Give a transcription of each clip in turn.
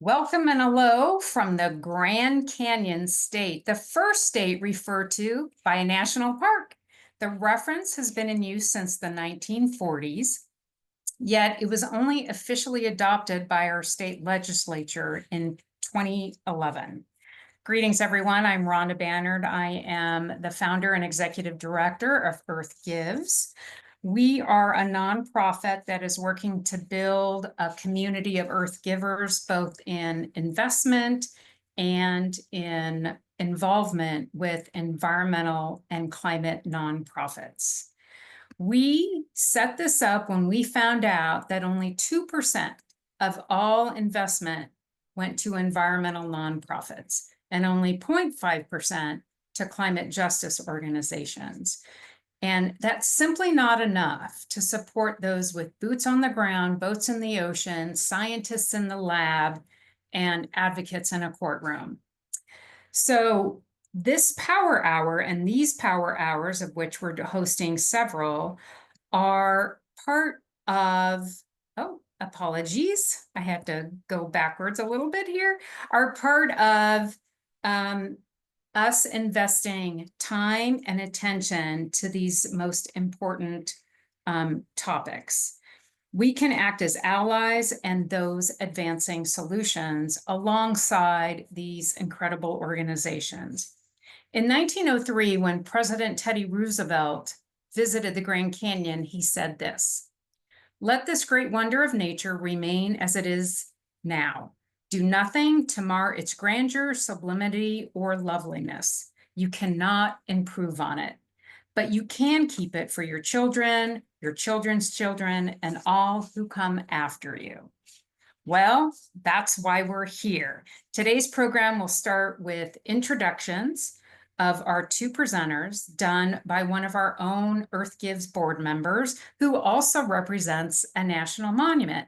Welcome and hello from the Grand Canyon State, the first state referred to by a national park. The reference has been in use since the 1940s, yet it was only officially adopted by our state legislature in 2011. Greetings, everyone. I'm Rhonda Bannard. I am the founder and executive director of Earth Gives. We are a nonprofit that is working to build a community of Earth givers, both in investment and in involvement with environmental and climate nonprofits. We set this up when we found out that only 2% of all investment went to environmental nonprofits and only 0.5% to climate justice organizations. And that's simply not enough to support those with boots on the ground, boats in the ocean, scientists in the lab, and advocates in a courtroom. So this power hour and these power hours, of which we're hosting several, are part of, apologies, I have to go backwards a little bit here, are part of us investing time and attention to these most important topics. We can act as allies and those advancing solutions alongside these incredible organizations. In 1903, when President Teddy Roosevelt visited the Grand Canyon, he said this: "Let this great wonder of nature remain as it is now. Do nothing to mar its grandeur, sublimity, or loveliness. You cannot improve on it, but you can keep it for your children, your children's children, and all who come after you." Well, that's why we're here. Today's program will start with introductions of our two presenters done by one of our own Earth Gives board members who also represents a national monument.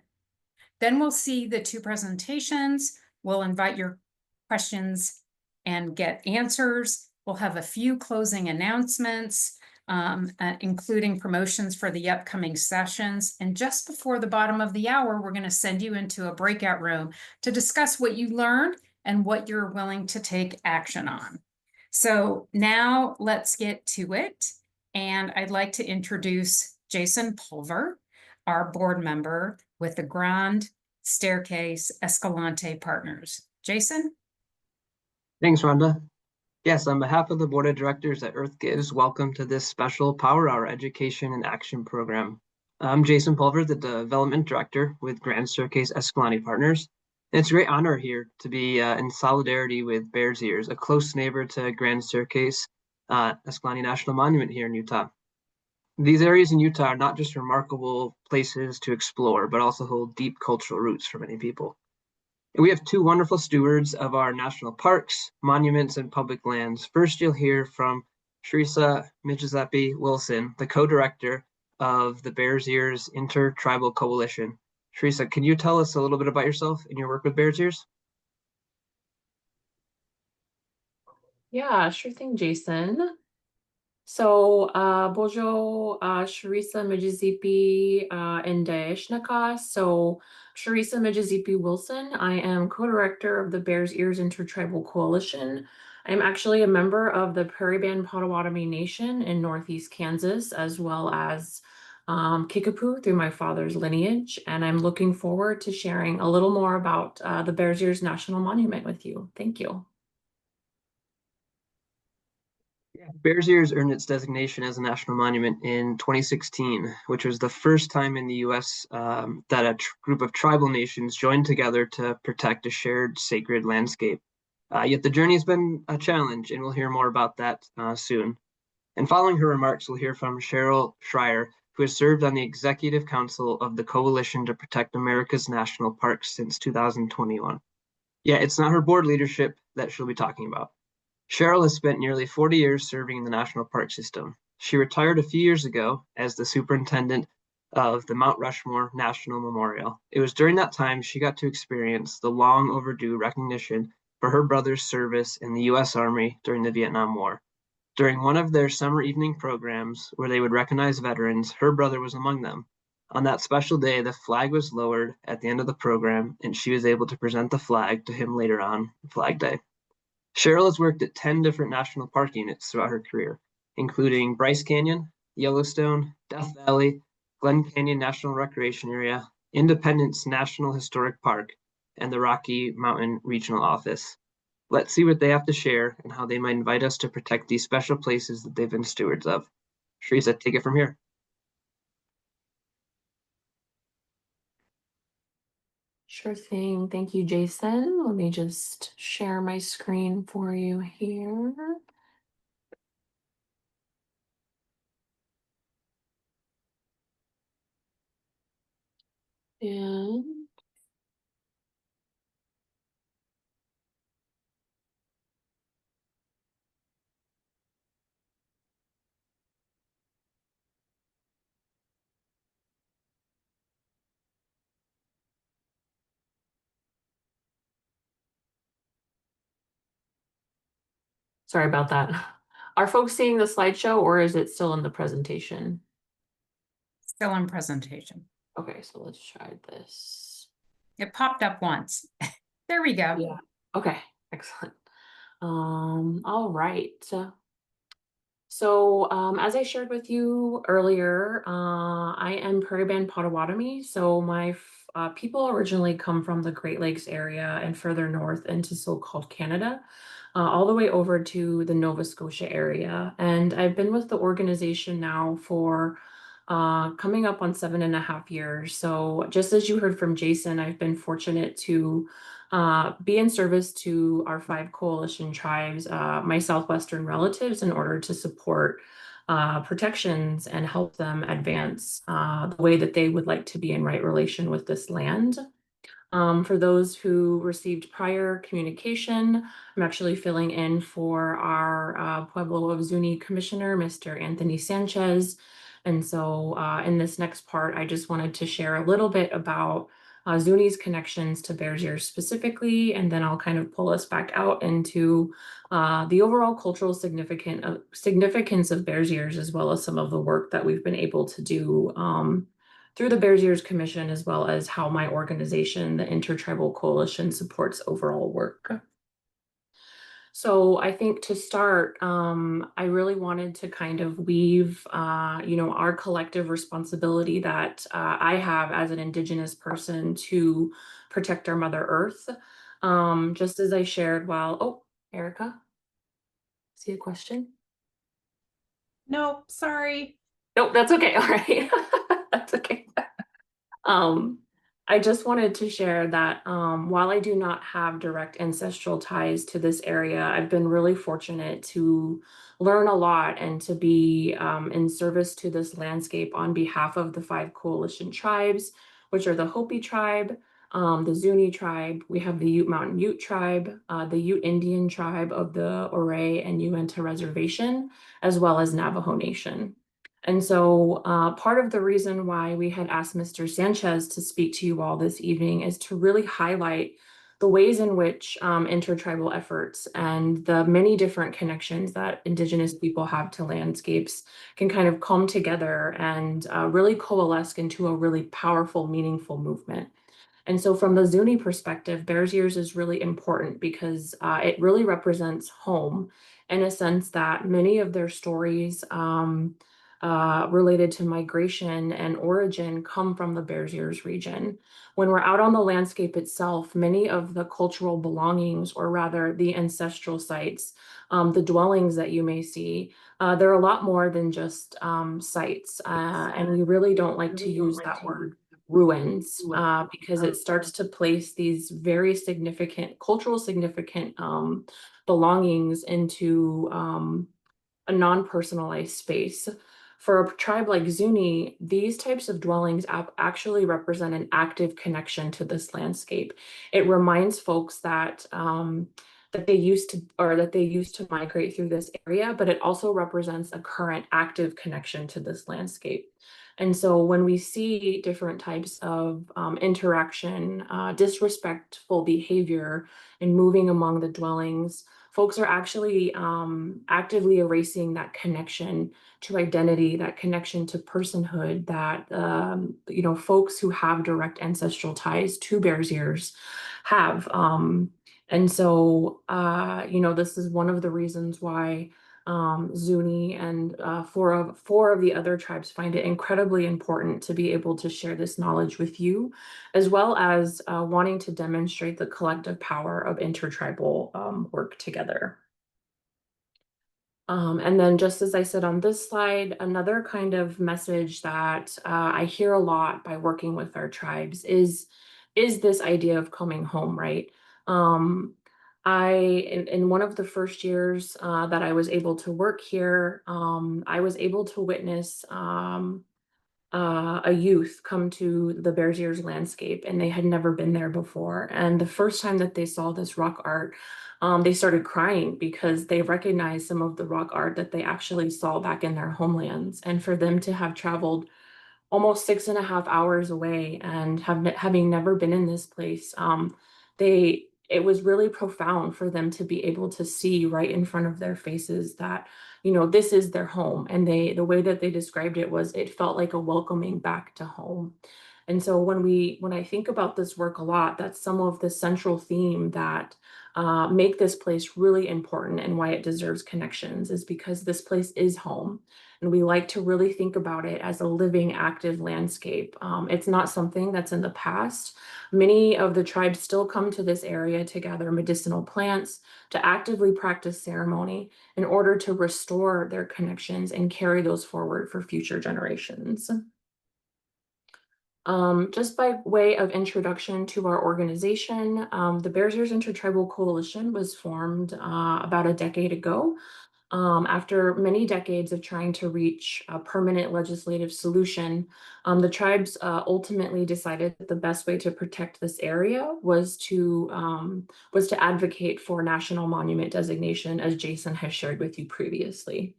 Then we'll see the two presentations. We'll invite your questions and get answers. We'll have a few closing announcements, including promotions for the upcoming sessions. And just before the bottom of the hour, we're going to send you into a breakout room to discuss what you learned and what you're willing to take action on. So now let's get to it. And I'd like to introduce Jason Pulver, our board member with the Grand Staircase Escalante Partners. Jason? Thanks, Rhonda. Yes, on behalf of the board of directors at Earth Gives, welcome to this special Power Hour Education and Action program. I'm Jason Pulver, the development director with Grand Staircase Escalante Partners. And it's a great honor here to be in solidarity with Bears Ears, a close neighbor to Grand Staircase Escalante National Monument here in Utah. These areas in Utah are not just remarkable places to explore, but also hold deep cultural roots for many people. And we have two wonderful stewards of our national parks, monuments, and public lands. First, you'll hear from Sharissa Mijisepi-Wilson, the co-director of the Bears Ears Intertribal Coalition. Sharissa, can you tell us a little bit about yourself and your work with Bears Ears? Yeah, sure thing, Jason. So, Bojo, Sharissa Mijisepi Indeshnaka. So, Sharissa Mijisepi-Wilson. I am co-director of the Bears Ears Intertribal Coalition. I'm actually a member of the Prairie Band Potawatomi Nation in Northeast Kansas, as well as Kickapoo through my father's lineage. And I'm looking forward to sharing a little more about the Bears Ears National Monument with you. Thank you. Bears Ears earned its designation as a national monument in 2016, which was the first time in the U.S. That a group of tribal nations joined together to protect a shared sacred landscape. Yet the journey has been a challenge, and we'll hear more about that soon. And following her remarks, we'll hear from Cheryl Schreier, who has served on the Executive Council of the Coalition to Protect America's National Parks since 2021. Yeah, it's not her board leadership that she'll be talking about. Cheryl has spent nearly 40 years serving in the national park system. She retired a few years ago as the superintendent of the Mount Rushmore National Memorial. It was during that time she got to experience the long overdue recognition for her brother's service in the U.S. Army during the Vietnam War. During one of their summer evening programs where they would recognize veterans, her brother was among them. On that special day, the flag was lowered at the end of the program, and she was able to present the flag to him later on Flag Day. Cheryl has worked at 10 different national park units throughout her career, including Bryce Canyon, Yellowstone, Death Valley, Glen Canyon National Recreation Area, Independence National Historic Park, and the Rocky Mountain Regional Office. Let's see what they have to share and how they might invite us to protect these special places that they've been stewards of. Teresa, take it from here. Sure thing. Thank you, Jason. Let me just share my screen for you here. And sorry about that. Are folks seeing the slideshow or is it still in the presentation? Still in presentation. Okay, so let's try this. It popped up once. There we go. Yeah. Okay, excellent. All right. So, as I shared with you earlier, I am Prairie Band Potawatomi. So my people originally come from the Great Lakes area and further north into so-called Canada, all the way over to the Nova Scotia area. And I've been with the organization now for coming up on 7.5 years. So just as you heard from Jason, I've been fortunate to be in service to our 5 coalition tribes, my Southwestern relatives, in order to support protections and help them advance the way that they would like to be in right relation with this land. For those who received prior communication, I'm actually filling in for our Pueblo of Zuni Commissioner, Mr. Anthony Sanchez. And so in this next part, I just wanted to share a little bit about Zuni's connections to Bears Ears specifically, and then I'll kind of pull us back out into the overall cultural significance of Bears Ears, as well as some of the work that we've been able to do through the Bears Ears Commission, as well as how my organization, the Intertribal Coalition, supports overall work. So I think to start, I really wanted to kind of weave, our collective responsibility that I have as an Indigenous person to protect our Mother Earth. Just as I shared oh, Erica, see a question? Nope, sorry. Nope, that's okay. All right. That's okay. I just wanted to share that while I do not have direct ancestral ties to this area, I've been really fortunate to learn a lot and to be in service to this landscape on behalf of the 5 coalition tribes, which are the Hopi tribe, the Zuni tribe, we have the Ute Mountain Ute tribe, the Ute Indian tribe of the Ouray and Uinta Reservation, as well as Navajo Nation. And so part of the reason why we had asked Mr. Sanchez to speak to you all this evening is to really highlight the ways in which intertribal efforts and the many different connections that Indigenous people have to landscapes can kind of come together and really coalesce into a really powerful, meaningful movement. And so from the Zuni perspective, Bears Ears is really important because it really represents home in a sense that many of their stories related to migration and origin come from the Bears Ears region. When we're out on the landscape itself, many of the cultural belongings, or rather the ancestral sites, the dwellings that you may see, they're a lot more than just sites. And we really don't like to use that word ruins because it starts to place these very significant, cultural significant belongings into a non-personalized space. For a tribe like Zuni, these types of dwellings actually represent an active connection to this landscape. It reminds folks that that they used to migrate through this area, but it also represents a current active connection to this landscape. And so when we see different types of interaction, disrespectful behavior in moving among the dwellings, folks are actually actively erasing that connection to identity, that connection to personhood that folks who have direct ancestral ties to Bears Ears have. And so this is one of the reasons why Zuni and four of the other tribes find it incredibly important to be able to share this knowledge with you, as well as wanting to demonstrate the collective power of intertribal work together. And then just as I said on this slide, another kind of message that I hear a lot by working with our tribes is this idea of coming home, right? In one of the first years that I was able to work here, I was able to witness a youth come to the Bears Ears landscape, and they had never been there before. And the first time that they saw this rock art, they started crying because they recognized some of the rock art that they actually saw back in their homelands. And for them to have traveled almost 6.5 hours away and having never been in this place, it was really profound for them to be able to see right in front of their faces that this is their home. And the way that they described it was it felt like a welcoming back to home. And so when I think about this work a lot, that's some of the central theme that make this place really important and why it deserves connections, is because this place is home. And we like to really think about it as a living, active landscape. It's not something that's in the past. Many of the tribes still come to this area to gather medicinal plants, to actively practice ceremony in order to restore their connections and carry those forward for future generations. Just by way of introduction to our organization, the Bears Ears Intertribal Coalition was formed about a decade ago. After many decades of trying to reach a permanent legislative solution, the tribes ultimately decided that the best way to protect this area was to advocate for national monument designation, as Jason has shared with you previously.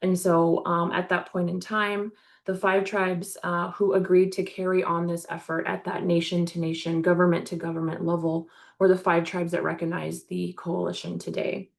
And so at that point in time, the 5 tribes who agreed to carry on this effort at that nation-to-nation, government-to-government level were the 5 tribes that recognize the coalition today.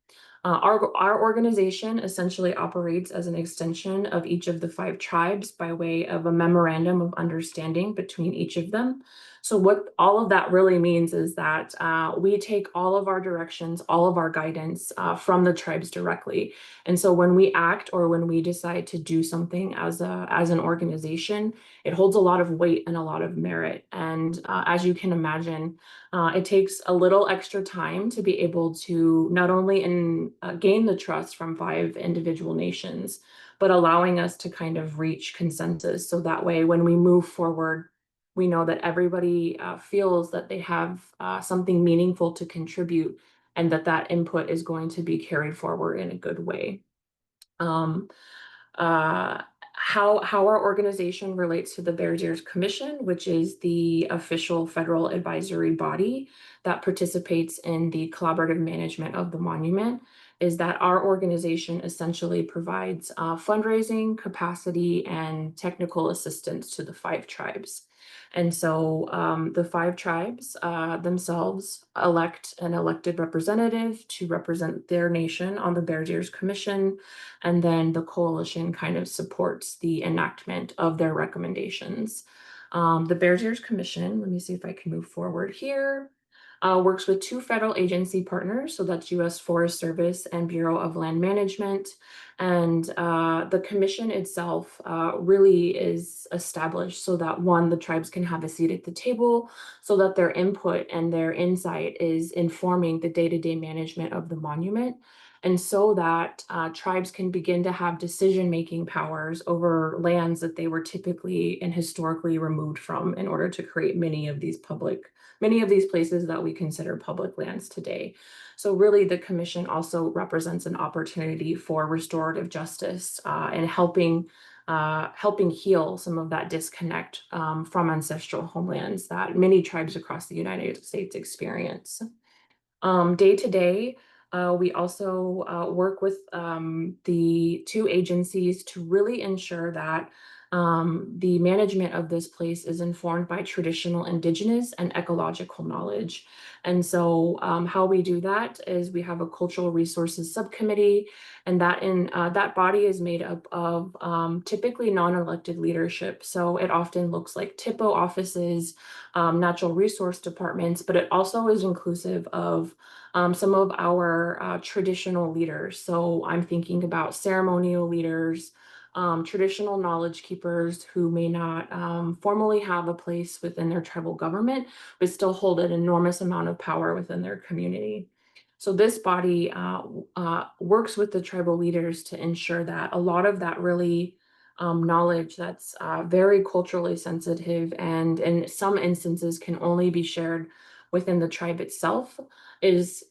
Our organization essentially operates as an extension of each of the 5 tribes by way of a memorandum of understanding between each of them. So what all of that really means is that we take all of our directions, all of our guidance from the tribes directly. And so when we act or when we decide to do something as an organization, it holds a lot of weight and a lot of merit. And as you can imagine, it takes a little extra time to be able to not only gain the trust from 5 individual nations, but allowing us to kind of reach consensus. So that way, when we move forward, we know that everybody feels that they have something meaningful to contribute, and that input is going to be carried forward in a good way. How our organization relates to the Bears Ears Commission, which is the official federal advisory body that participates in the collaborative management of the monument, is that our organization essentially provides fundraising, capacity, and technical assistance to the 5 tribes. And so the 5 tribes themselves elect an elected representative to represent their nation on the Bears Ears Commission, and then the coalition kind of supports the enactment of their recommendations. The Bears Ears Commission, let me see if I can move forward here, works with 2 federal agency partners, so that's U.S. Forest Service and Bureau of Land Management. And the commission itself really is established so that, one, the tribes can have a seat at the table, so that their input and their insight is informing the day-to-day management of the monument, and so that tribes can begin to have decision-making powers over lands that they were typically and historically removed from in order to create many of these places that we consider public lands today. So really, the commission also represents an opportunity for restorative justice and helping heal some of that disconnect from ancestral homelands that many tribes across the United States experience. Day to day, we also work with the 2 agencies to really ensure that The management of this place is informed by traditional indigenous and ecological knowledge. And so how we do that is we have a cultural resources subcommittee, and that body is made up of typically non-elected leadership. So it often looks like TIPO offices, natural resource departments, but it also is inclusive of some of our traditional leaders. So I'm thinking about ceremonial leaders, traditional knowledge keepers who may not formally have a place within their tribal government, but still hold an enormous amount of power within their community. So this body works with the tribal leaders to ensure that a lot of that really knowledge that's very culturally sensitive and in some instances can only be shared within the tribe itself is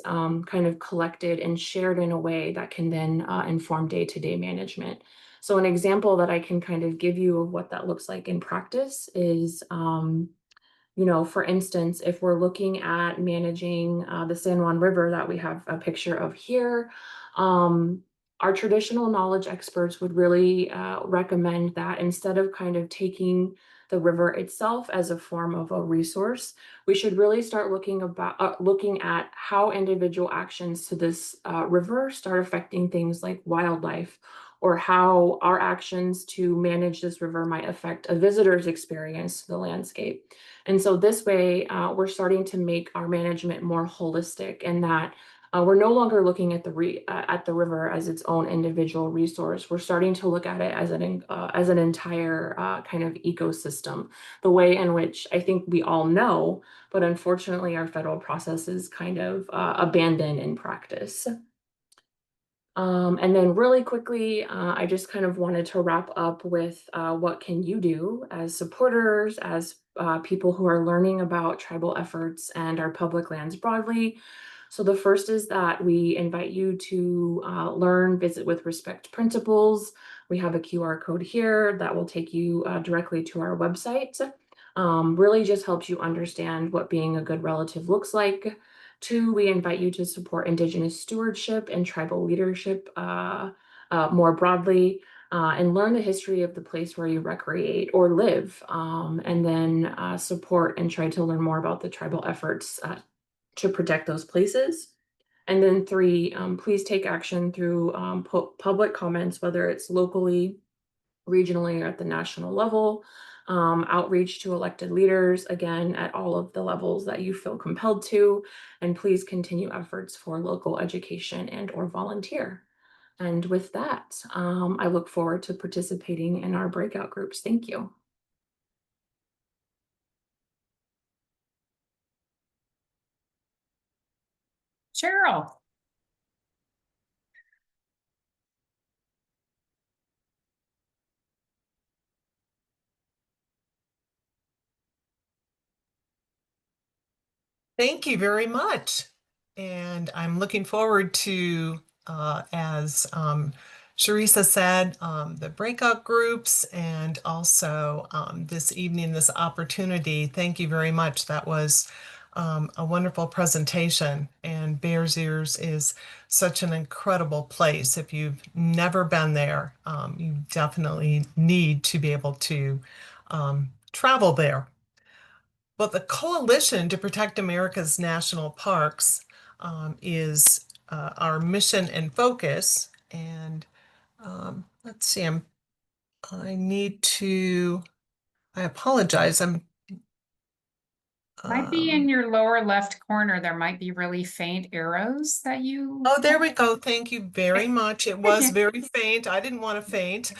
kind of collected and shared in a way that can then inform day-to-day management. So an example that I can kind of give you of what that looks like in practice is, for instance, if we're looking at managing the San Juan River that we have a picture of here, our traditional knowledge experts would really recommend that instead of kind of taking the river itself as a form of a resource, we should really start looking at how individual actions to this river start affecting things like wildlife, or how our actions to manage this river might affect a visitor's experience to the landscape. And so this way, we're starting to make our management more holistic, and that we're no longer looking at the river as its own individual resource. We're starting to look at it as an entire kind of ecosystem, the way in which I think we all know, but unfortunately our federal process is kind of abandoned in practice. And then really quickly, I just kind of wanted to wrap up with what can you do as supporters, as people who are learning about tribal efforts and our public lands broadly. So the first is that we invite you to learn Visit with Respect principles. We have a QR code here that will take you directly to our website. Really just helps you understand what being a good relative looks like. 2, we invite you to support Indigenous stewardship and tribal leadership more broadly, and learn the history of the place where you recreate or live, and then support and try to learn more about the tribal efforts to protect those places. And then 3, please take action through public comments, whether it's locally, regionally, or at the national level. Outreach to elected leaders, again, at all of the levels that you feel compelled to, and please continue efforts for local education and or volunteer. And with that, I look forward to participating in our breakout groups. Thank you. Cheryl. Thank you very much. And I'm looking forward to, as Sharissa said, the breakout groups, and also this evening, this opportunity. Thank you very much. That was a wonderful presentation, and Bears Ears is such an incredible place. If you've never been there, you definitely need to be able to travel there. Well, the Coalition to Protect America's National Parks is our mission and focus. And let's see, I apologize. Might be in your lower left corner. There might be really faint arrows that you. Oh, there we go. Thank you very much. It was very faint. I didn't want to faint.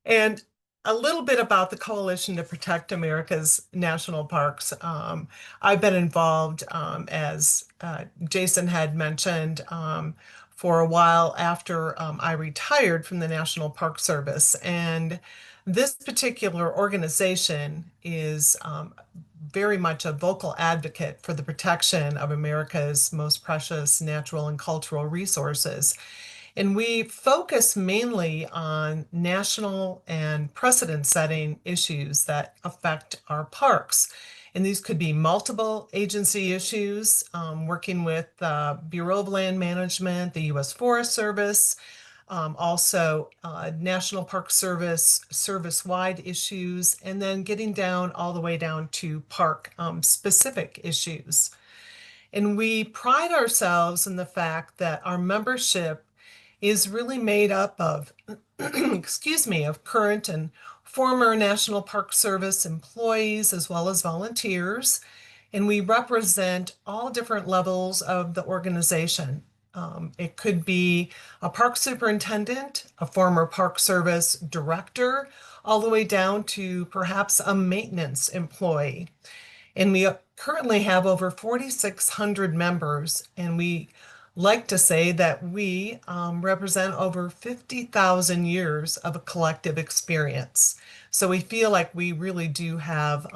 And a little bit about the Coalition to Protect America's National Parks. I've been involved, as Jason had mentioned, for a while after I retired from the National Park Service. And this particular organization is very much a vocal advocate for the protection of America's most precious natural and cultural resources. And we focus mainly on national and precedent-setting issues that affect our parks. And these could be multiple agency issues, working with the Bureau of Land Management, the U.S. Forest Service, Also National Park Service service-wide issues, and then getting down all the way down to park specific issues. And we pride ourselves in the fact that our membership is really made up of, excuse me, of current and former National Park Service employees as well as volunteers. And we represent all different levels of the organization. It could be a park superintendent, a former Park Service director, all the way down to perhaps a maintenance employee. And we currently have over 4,600 members, and we like to say that we represent over 50,000 years of a collective experience. So we feel like we really do have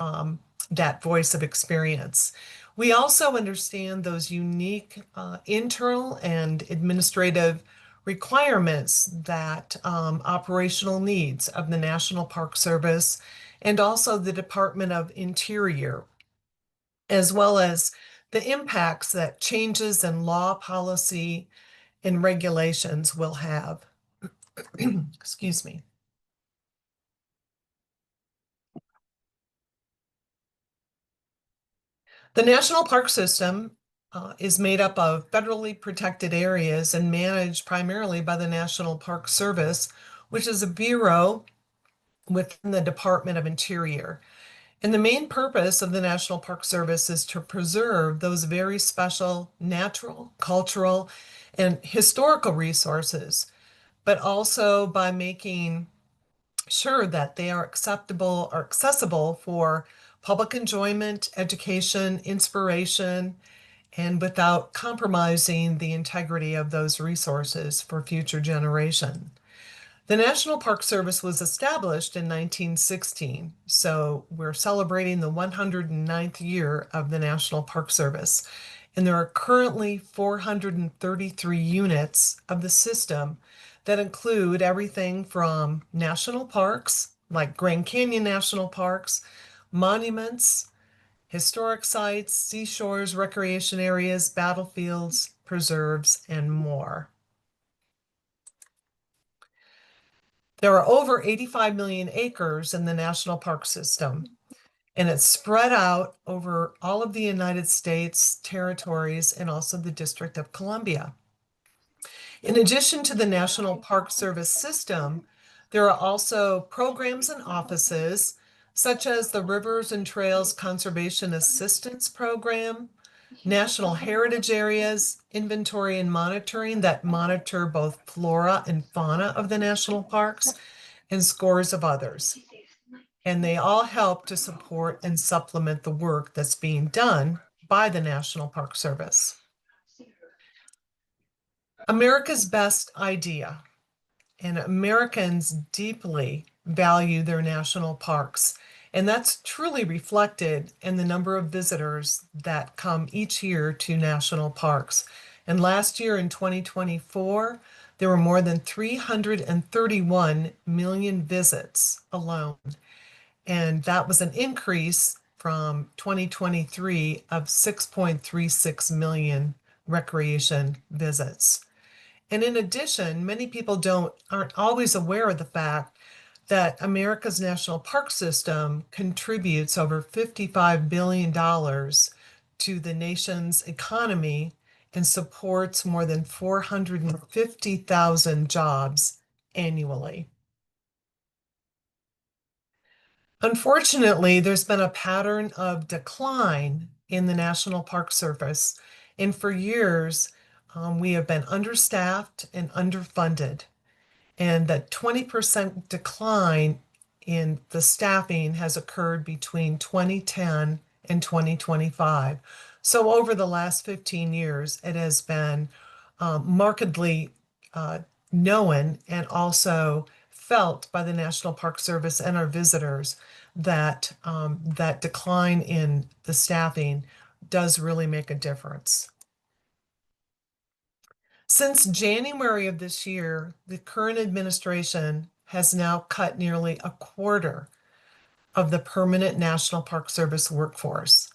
that voice of experience. We also understand those unique internal and administrative requirements that operational needs of the National Park Service and also the Department of Interior, as well as the impacts that changes in law, policy, and regulations will have. Excuse me. The National Park System is made up of federally protected areas and managed primarily by the National Park Service, which is a bureau within the Department of Interior. And the main purpose of the National Park Service is to preserve those very special natural, cultural, and historical resources, but also by making sure that they are acceptable or accessible for public enjoyment, education, inspiration, and without compromising the integrity of those resources for future generation. The National Park Service was established in 1916, so we're celebrating the 109th year of the National Park Service. And there are currently 433 units of the system that include everything from national parks, like Grand Canyon National Parks, monuments, historic sites, seashores, recreation areas, battlefields, preserves, and more. There are over 85 million acres in the National Park System, and it's spread out over all of the United States territories and also the District of Columbia. In addition to the National Park Service system, there are also programs and offices such as the Rivers and Trails Conservation Assistance Program, National Heritage Areas, inventory and monitoring that monitor both flora and fauna of the national parks, and scores of others. And they all help to support and supplement the work that's being done by the National Park Service. America's best idea, and Americans deeply value their national parks. And that's truly reflected in the number of visitors that come each year to national parks. And last year in 2024, there were more than 331 million visits alone. And that was an increase from 2023 of 6.36 million recreation visits. And in addition, many people aren't always aware of the fact that America's National Park System contributes over $55 billion to the nation's economy and supports more than 450,000 jobs annually. Unfortunately, there's been a pattern of decline in the National Park Service, and for years, we have been understaffed and underfunded. And that 20% decline in the staffing has occurred between 2010 and 2025. So over the last 15 years, it has been markedly known and also felt by the National Park Service and our visitors that that decline in the staffing does really make a difference. Since January of this year, the current administration has now cut nearly a quarter of the permanent National Park Service workforce.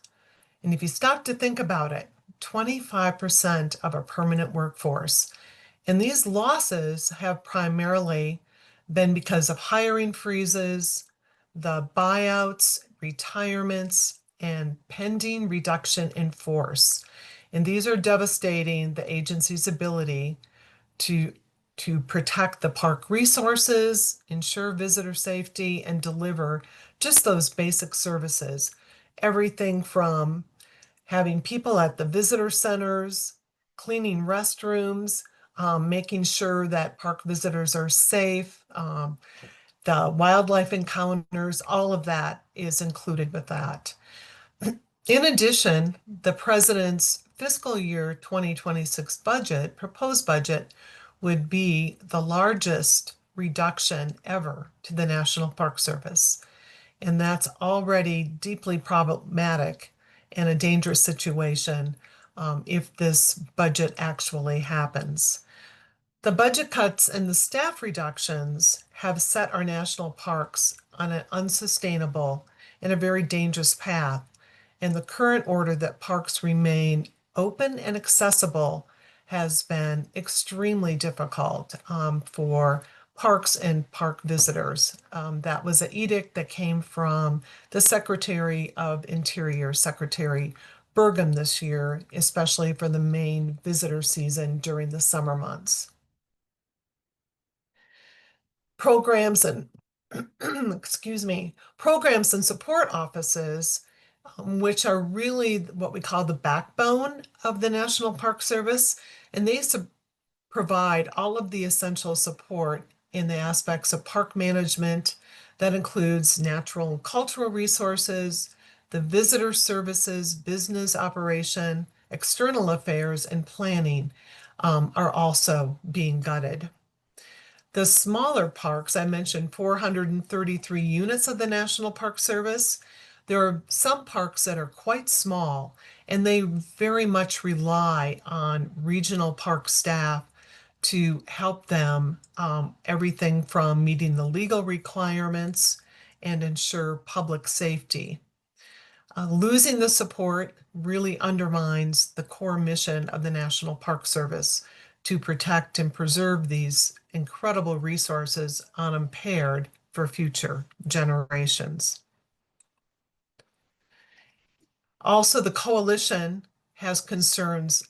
And if you stop to think about it, 25% of our permanent workforce. And these losses have primarily been because of hiring freezes, the buyouts, retirements, and pending reduction in force. And these are devastating the agency's ability to protect the park resources, ensure visitor safety, and deliver just those basic services. Everything from having people at the visitor centers, cleaning restrooms, making sure that park visitors are safe, the wildlife encounters, all of that is included with that. In addition, the president's fiscal year 2026 budget, proposed budget, would be the largest reduction ever to the National Park Service. And that's already deeply problematic and a dangerous situation if this budget actually happens. The budget cuts and the staff reductions have set our national parks on an unsustainable and a very dangerous path. And the current order that parks remain open and accessible has been extremely difficult for parks and park visitors. That was an edict that came from the Secretary of Interior, Secretary Burgum, this year, especially for the main visitor season during the summer months. Programs and excuse me, programs and support offices, which are really what we call the backbone of the National Park Service, and they provide all of the essential support in the aspects of park management. That includes natural and cultural resources, the visitor services, business operation, external affairs, and planning are also being gutted. The smaller parks, I mentioned 433 units of the National Park Service. There are some parks that are quite small, and they very much rely on regional park staff to help them, everything from meeting the legal requirements and ensure public safety. Losing the support really undermines the core mission of the National Park Service to protect and preserve these incredible resources unimpaired for future generations. Also, the coalition has concerns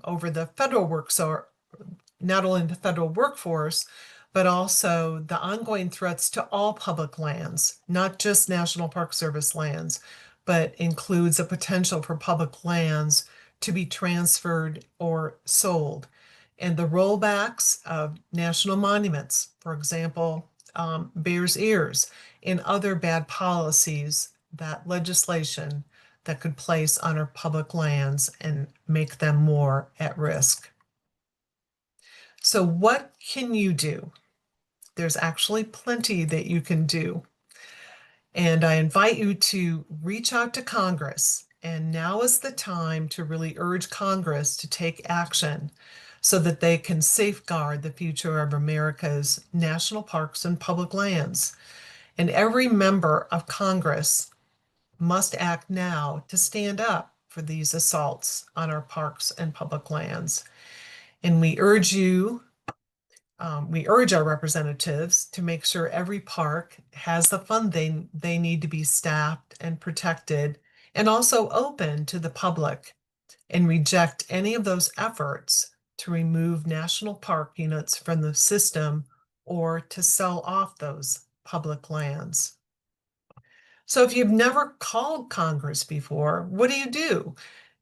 over the federal not only the federal workforce, but also the ongoing threats to all public lands, not just National Park Service lands, but includes a potential for public lands to be transferred or sold. And the rollbacks of national monuments, for example, Bears Ears, and other bad policies, that legislation that could place on our public lands and make them more at risk. So what can you do? There's actually plenty that you can do. And I invite you to reach out to Congress. And now is the time to really urge Congress to take action so that they can safeguard the future of America's national parks and public lands. And every member of Congress must act now to stand up for these assaults on our parks and public lands. And we urge our representatives to make sure every park has the funding they need to be staffed and protected and also open to the public, and reject any of those efforts to remove national park units from the system or to sell off those public lands. So if you've never called Congress before, what do?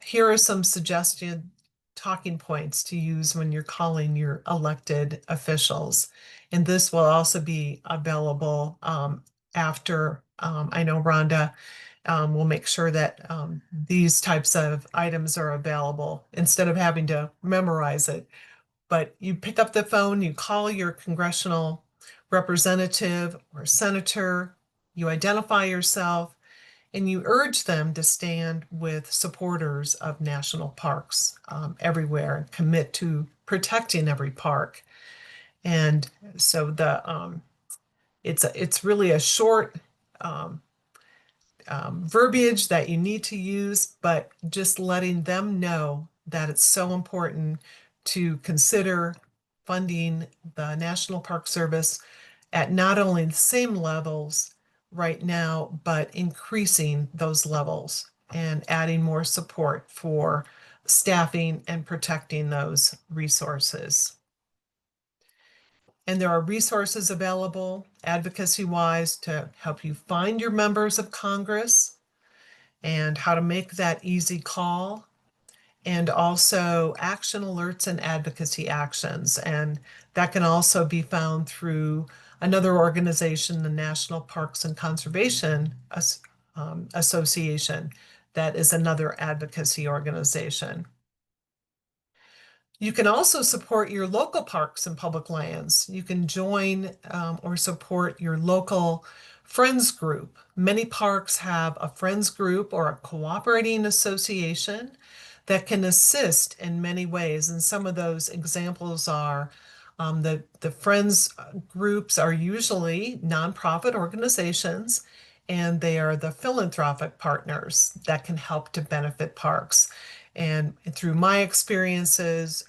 Here are some suggested talking points to use when you're calling your elected officials. And this will also be available after. I know Rhonda will make sure that these types of items are available instead of having to memorize it. But you pick up the phone, you call your congressional representative or senator, you identify yourself, and you urge them to stand with supporters of national parks everywhere and commit to protecting every park. And so it's really a short verbiage that you need to use, but just letting them know that it's so important to consider funding the National Park Service at not only the same levels right now, but increasing those levels and adding more support for staffing and protecting those resources. And there are resources available advocacy-wise to help you find your members of Congress and how to make that easy call, and also action alerts and advocacy actions. And that can also be found through another organization, the National Parks and Conservation Association. That is another advocacy organization. You can also support your local parks and public lands. You can join or support your local friends group. Many parks have a friends group or a cooperating association that can assist in many ways. And some of those examples are the friends groups are usually nonprofit organizations, and they are the philanthropic partners that can help to benefit parks. And through my experiences,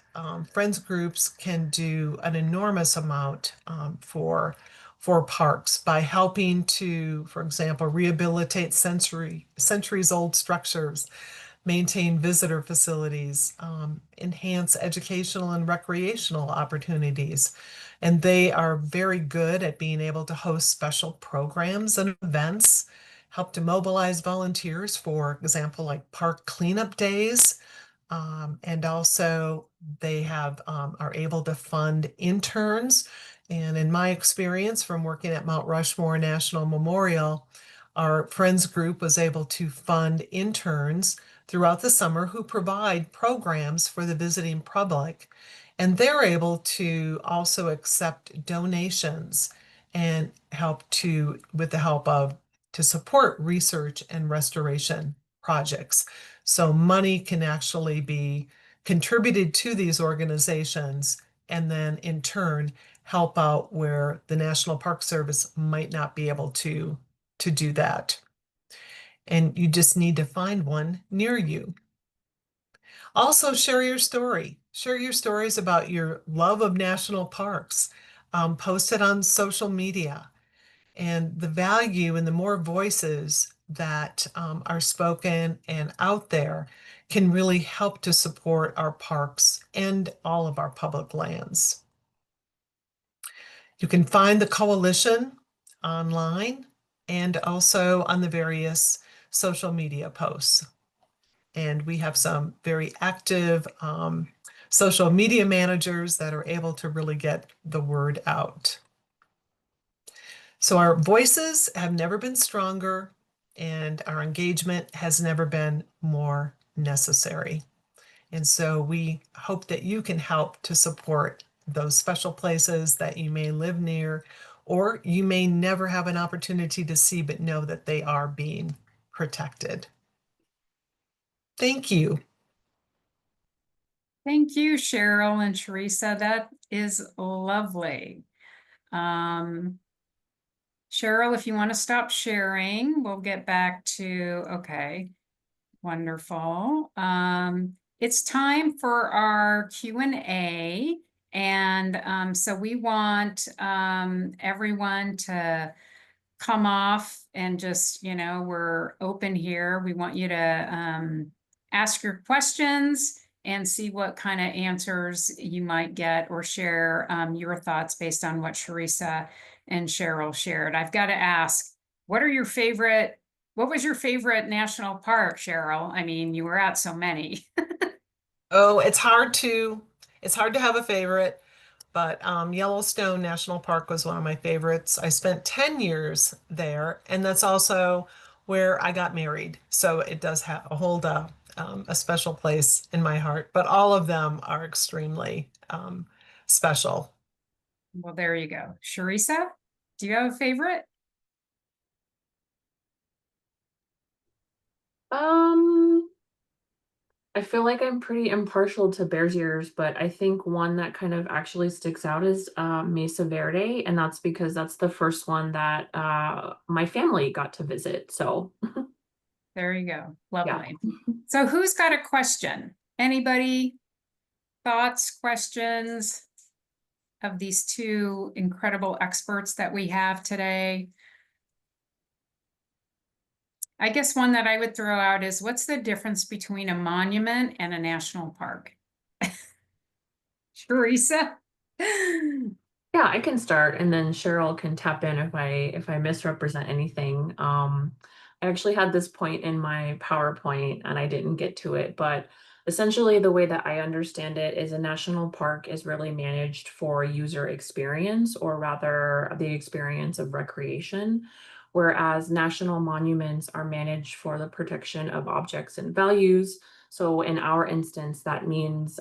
friends groups can do an enormous amount for parks by helping to, for example, rehabilitate centuries old structures, maintain visitor facilities, enhance educational and recreational opportunities. And they are very good at being able to host special programs and events, help to mobilize volunteers, for example, like park cleanup days. And also they have are able to fund interns. And in my experience from working at Mount Rushmore National Memorial, our friends group was able to fund interns throughout the summer who provide programs for the visiting public. And they're able to also accept donations and help to, with the help of, to support research and restoration projects. So money can actually be contributed to these organizations and then in turn help out where the National Park Service might not be able to do that. And you just need to find one near you. Also, share your story. Share your stories about your love of national parks. Post it on social media. And the value and the more voices that are spoken and out there can really help to support our parks and all of our public lands. You can find the coalition online and also on the various social media posts. And we have some very active social media managers that are able to really get the word out. So our voices have never been stronger and our engagement has never been more necessary. And so we hope that you can help to support those special places that you may live near, or you may never have an opportunity to see, but know that they are being protected. Thank you. Thank you, Cheryl and Teresa. That is lovely. Cheryl, if you want to stop sharing, we'll get back to, okay, wonderful. It's time for our Q&A. And so we want everyone to come off and just, we're open here. We want you to ask your questions and see what kind of answers you might get, or share your thoughts based on what Teresa and Cheryl shared. I've got to ask, what was your favorite national park, Cheryl? I mean, you were at so many. Oh, it's hard to have a favorite, but Yellowstone National Park was one of my favorites. I spent 10 years there, and that's also where I got married. So it does hold a special place in my heart, but all of them are extremely special. Well, there you go. Teresa, do you have a favorite? I feel like I'm pretty impartial to Bears Ears, but I think one that kind of actually sticks out is Mesa Verde, and that's because that's the first one that my family got to visit. So there you go. Lovely. So who's got a question? Anybody? Thoughts, questions? of these two incredible experts that we have today. I guess one that I would throw out is, what's the difference between a monument and a national park? Teresa? Yeah, I can start and then Cheryl can tap in if I misrepresent anything. I actually had this point in my PowerPoint and I didn't get to it, but essentially the way that I understand it is a national park is really managed for user experience, or rather the experience of recreation, whereas national monuments are managed for the protection of objects and values. So in our instance, that means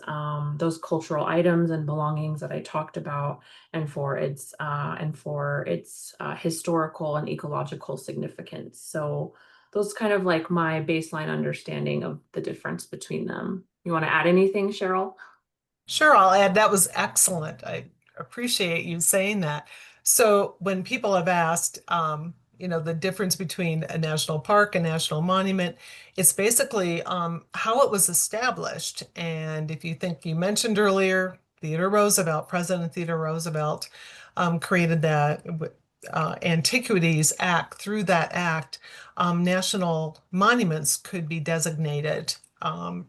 those cultural items and belongings that I talked about, and for its historical and ecological significance. So those kind of like my baseline understanding of the difference between them. You want to add anything, Cheryl? Sure, I'll add. That was excellent. I appreciate you saying that. So when people have asked, the difference between a national park and national monument, it's basically how it was established. And if you think, you mentioned earlier, President Theodore Roosevelt created that Antiquities Act. Through that act, national monuments could be designated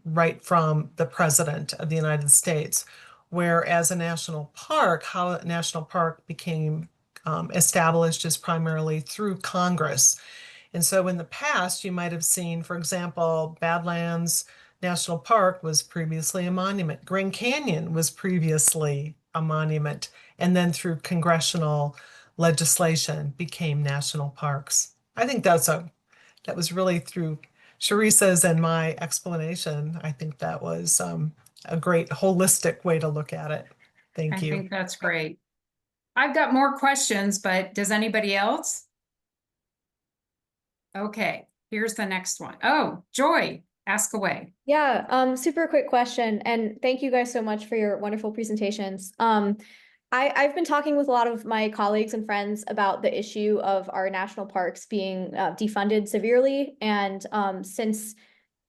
right from the President of the United States. Whereas a national park, how a national park became established is primarily through Congress. And so in the past, you might have seen, for example, Badlands National Park was previously a monument. Grand Canyon was previously a monument, and then through congressional legislation became national parks. I think that was really through Sharice's and my explanation. I think that was a great holistic way to look at it. I Thank you. think that's great. I've got more questions, but does anybody else? Okay, here's the next one. Oh, Joy, ask away. Yeah, super quick question, and thank you guys so much for your wonderful presentations. I've been talking with a lot of my colleagues and friends about the issue of our national parks being defunded severely, and since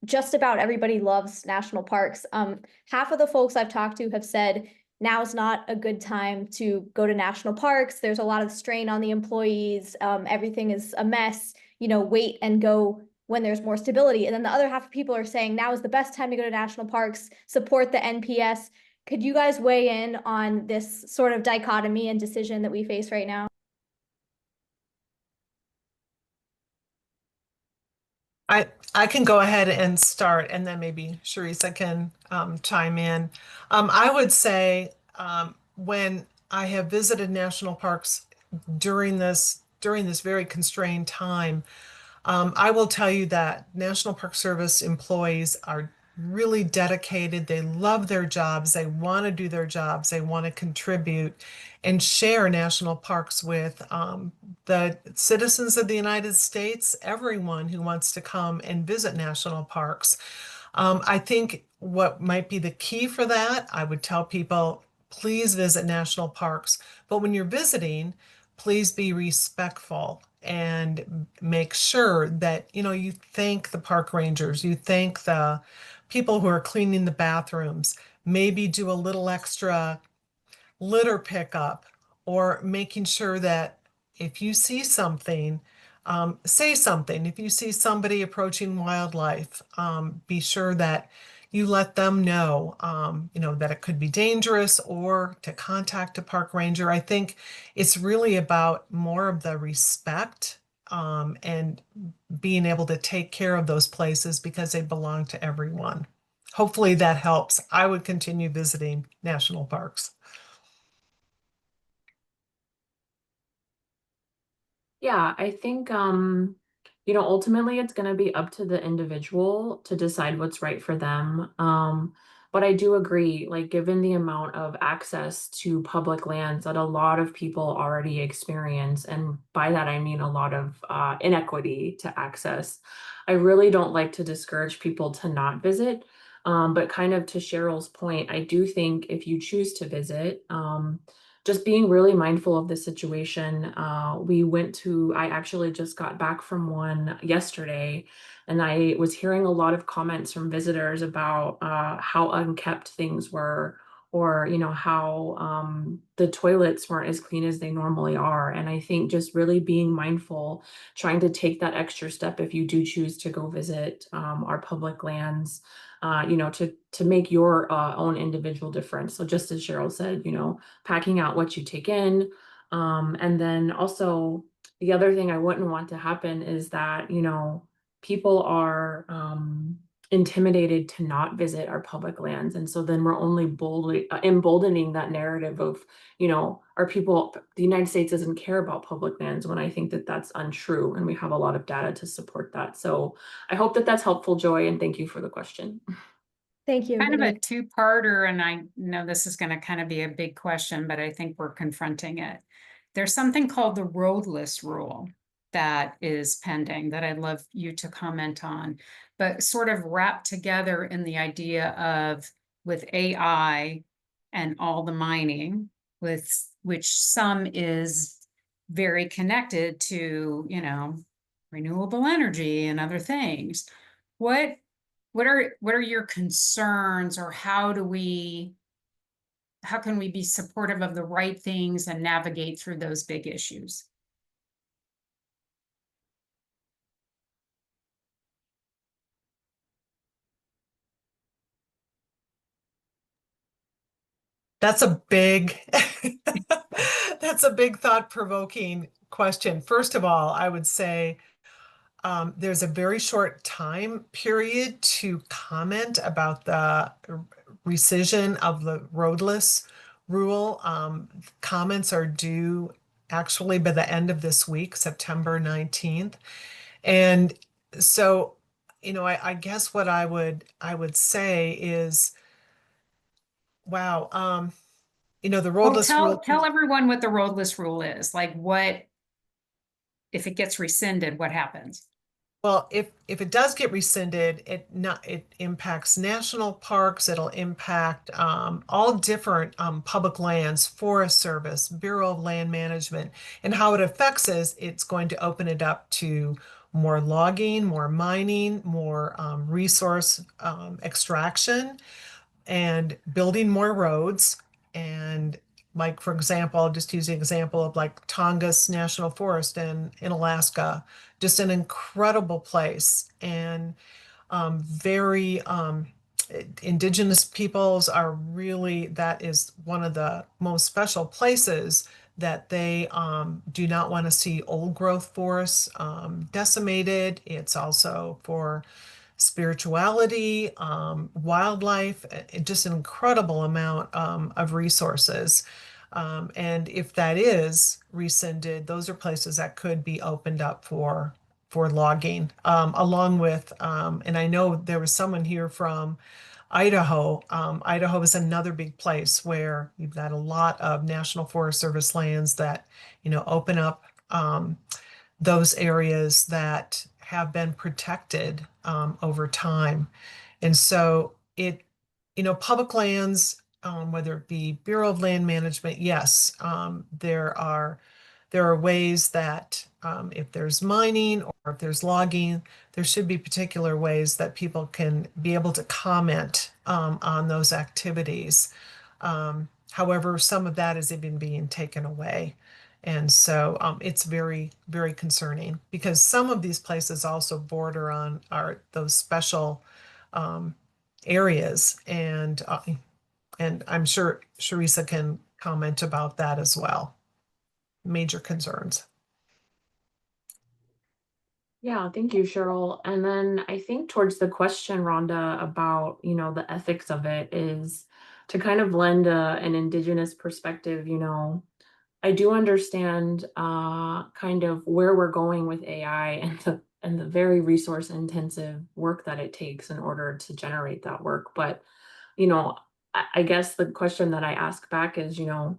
just about everybody loves national parks, half of the folks I've talked to have said now's not a good time to go to national parks. There's a lot of strain on the employees. Everything is a mess. Wait and go when there's more stability. And then the other half of people are saying now is the best time to go to national parks, support the NPS. Could you guys weigh in on this sort of dichotomy and decision that we face right now? I can go ahead and start, and then maybe Sharice can chime in. I would say when I have visited national parks during this very constrained time, I will tell you that National Park Service employees are really dedicated. They love their jobs. They want to do their jobs. They want to contribute and share national parks with the citizens of the United States, everyone who wants to come and visit national parks. I think what might be the key for that, I would tell people, please visit national parks. But when you're visiting, please be respectful and make sure that you thank the park rangers, you thank the people who are cleaning the bathrooms, maybe do a little extra litter pickup, or making sure that if you see something, say something. If you see somebody approaching wildlife, be sure that you let them know, that it could be dangerous, or to contact a park ranger. I think it's really about more of the respect and being able to take care of those places because they belong to everyone. Hopefully that helps. I would continue visiting national parks. Yeah, I think ultimately it's going to be up to the individual to decide what's right for them. But I do agree, like given the amount of access to public lands that a lot of people already experience, and by that I mean a lot of inequity to access, I really don't like to discourage people to not visit. But kind of to Cheryl's point, I do think if you choose to visit, just being really mindful of the situation. I actually just got back from one yesterday, and I was hearing a lot of comments from visitors about how unkept things were, or, you know, how the toilets weren't as clean as they normally are. And I think just really being mindful, trying to take that extra step if you do choose to go visit our public lands, you know, to make your own individual difference. So just as Cheryl said, you know, packing out what you take in. And then also the other thing I wouldn't want to happen is that, you know, people are intimidated to not visit our public lands. And so then we're only boldly emboldening that narrative of, you know, our people, the United States doesn't care about public lands, when I think that that's untrue. And we have a lot of data to support that. So I hope that that's helpful, Joy, and thank you for the question. Thank you. Kind of Renee. a two-parter, and I know this is going to kind of be a big question, but I think we're confronting it. There's something called the roadless rule that is pending that I'd love you to comment on, but sort of wrapped together in the idea of with AI and all the mining, with which some is very connected to, you know, renewable energy and other things. What are your concerns, or how can we be supportive of the right things and navigate through those big issues? That's a big, that's a big thought-provoking question. First of all, I would say there's a very short time period to comment about the rescission of the roadless rule. Comments are due actually by the end of this week, September 19th. And so, you know, I guess what I would say is, wow, you know, the Well, roadless rule. tell everyone what the roadless rule is. Like, what if it gets rescinded, what happens? Well, if it does get rescinded, it impacts national parks. It'll impact all different public lands, Forest Service, Bureau of Land Management, and how it affects is it's going to open it up to more logging, more mining, more resource extraction, and building more roads. And like, for example, I'll just use the example of like Tongass National Forest in Alaska, just an incredible place. And very indigenous peoples are really, that is one of the most special places that they do not want to see old growth forests decimated. It's also for spirituality, wildlife, just an incredible amount of resources. And if that is rescinded, those are places that could be opened up for logging, along with, and I know there was someone here from Idaho. Idaho is another big place where you've got a lot of National Forest Service lands that, you know, open up those areas that have been protected over time. And so it, you know, public lands, whether it be Bureau of Land Management, yes, there are ways that if there's mining or if there's logging, there should be particular ways that people can be able to comment on those activities. However, some of that is even being taken away. And so it's very, very concerning because some of these places also border on those special areas. And I'm sure Sharissa can comment about that as well. Major concerns. Yeah, thank you, Cheryl. And then I think towards the question, Rhonda, about, you know, the ethics of it is to kind of lend an Indigenous perspective. You know, I do understand kind of where we're going with AI and the very resource intensive work that it takes in order to generate that work. But, you know, I guess the question that I ask back is, you know,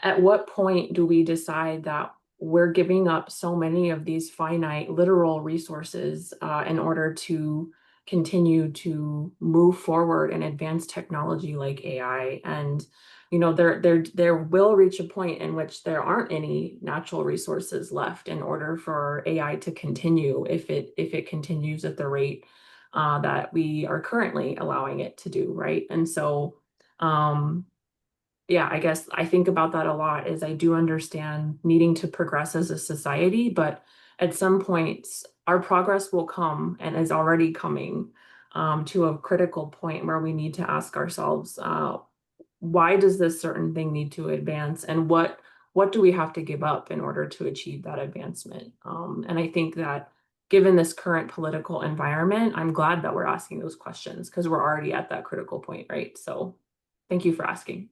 at what point do we decide that we're giving up so many of these finite literal resources in order to continue to move forward and advance technology like AI? And you know, there will reach a point in which there aren't any natural resources left in order for AI to continue if it continues at the rate that we are currently allowing it to do, right? And so Yeah, I guess I think about that a lot is I do understand needing to progress as a society, but at some points our progress will come and is already coming to a critical point where we need to ask ourselves, why does this certain thing need to advance, and what do we have to give up in order to achieve that advancement? And I think that given this current political environment, I'm glad that we're asking those questions because we're already at that critical point, right? So thank you for asking.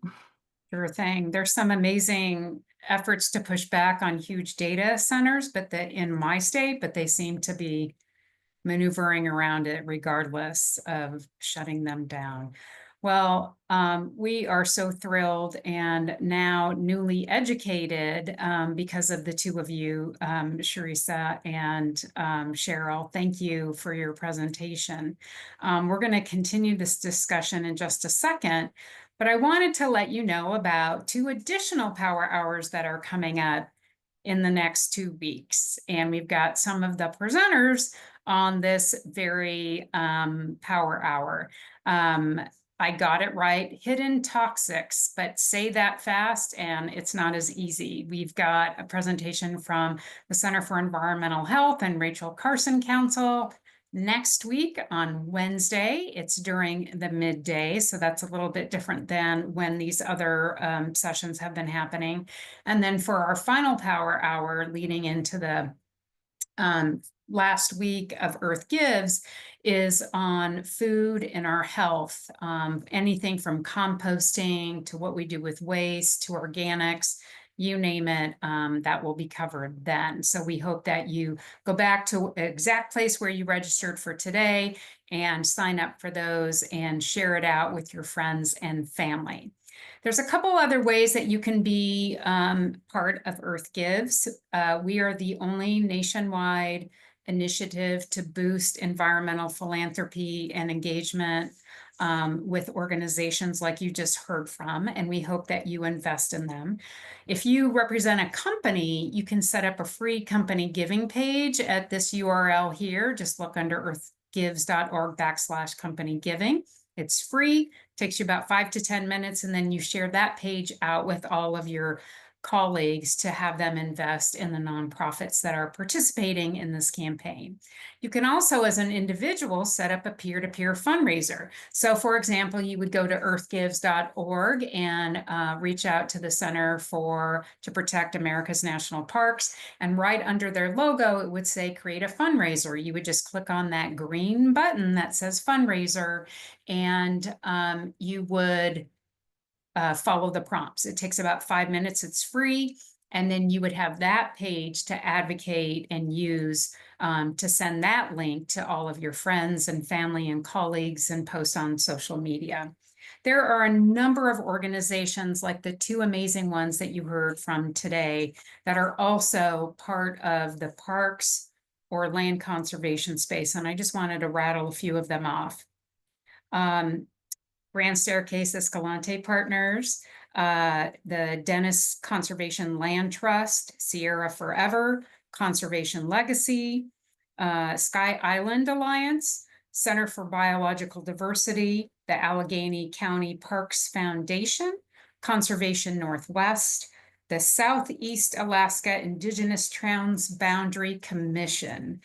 Sure thing. There's some amazing efforts to push back on huge data centers, but that in my state, but they seem to be maneuvering around it regardless of shutting them down. Well, we are so thrilled and now newly educated because of the two of you, Sharissa and Cheryl. Thank you for your presentation. We're going to continue this discussion in just a second, but I wanted to let you know about 2 additional power hours that are coming up in the next 2 weeks. And we've got some of the presenters on this very power hour. I got it right, hidden toxics, but say that fast and it's not as easy. We've got a presentation from the Center for Environmental Health and Rachel Carson Council next week on Wednesday. It's during the midday, so that's a little bit different than when these other sessions have been happening. And then for our final power hour leading into the last week of Earth Gives is on food and our health, anything from composting to what we do with waste to organics, you name it, that will be covered then. So we hope that you go back to the exact place where you registered for today and sign up for those and share it out with your friends and family. There's a couple other ways that you can be part of Earth Gives. We are the only nationwide initiative to boost environmental philanthropy and engagement with organizations like you just heard from, and we hope that you invest in them. If you represent a company, you can set up a free company giving page at this URL here. Just look under earthgives.org/company giving. It's free, takes you about 5 to 10 minutes, and then you share that page out with all of your colleagues to have them invest in the nonprofits that are participating in this campaign. You can also, as an individual, set up a peer-to-peer fundraiser. So for example, you would go to earthgives.org and reach out to the Center to Protect America's National Parks, and right under their logo, it would say create a fundraiser. You would just click on that green button that says fundraiser, and you would follow the prompts. It takes about 5 minutes. It's free. And then you would have that page to advocate and use to send that link to all of your friends and family and colleagues and post on social media. There are a number of organizations like the 2 amazing ones that you heard from today that are also part of the parks or land conservation space. And I just wanted to rattle a few of them off. Grand Staircase Escalante Partners, the Dennis Conservation Land Trust, Sierra Forever, Conservation Legacy, Sky Island Alliance, Center for Biological Diversity, the Allegheny County Parks Foundation, Conservation Northwest, the Southeast Alaska Indigenous Transboundary Commission,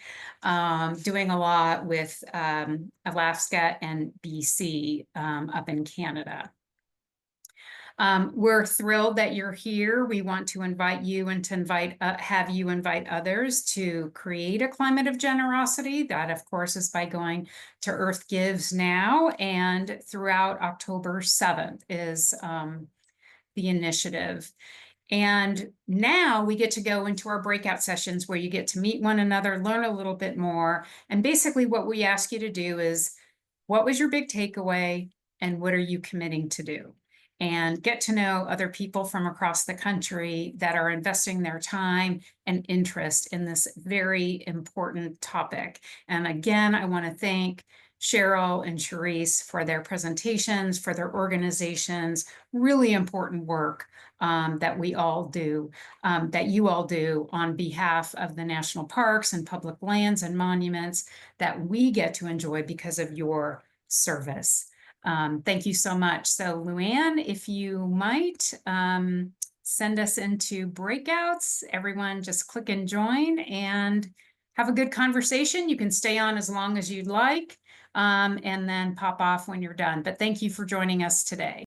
doing a lot with Alaska and BC up in Canada. We're thrilled that you're here. We want to invite you and to have you invite others to create a climate of generosity. That, of course, is by going to Earth Gives now, and throughout October 7th is the initiative. And now we get to go into our breakout sessions where you get to meet one another, learn a little bit more. And basically what we ask you to do is, what was your big takeaway and what are you committing to do? And get to know other people from across the country that are investing their time and interest in this very important topic. And again, I want to thank Cheryl and Charisse for their presentations, for their organizations, really important work that we all do, that you all do on behalf of the national parks and public lands and monuments that we get to enjoy because of your service. Thank you so much. So Luann, if you might send us into breakouts, everyone just click and join and have a good conversation. You can stay on as long as you'd like, and then pop off when you're done. But thank you for joining us today.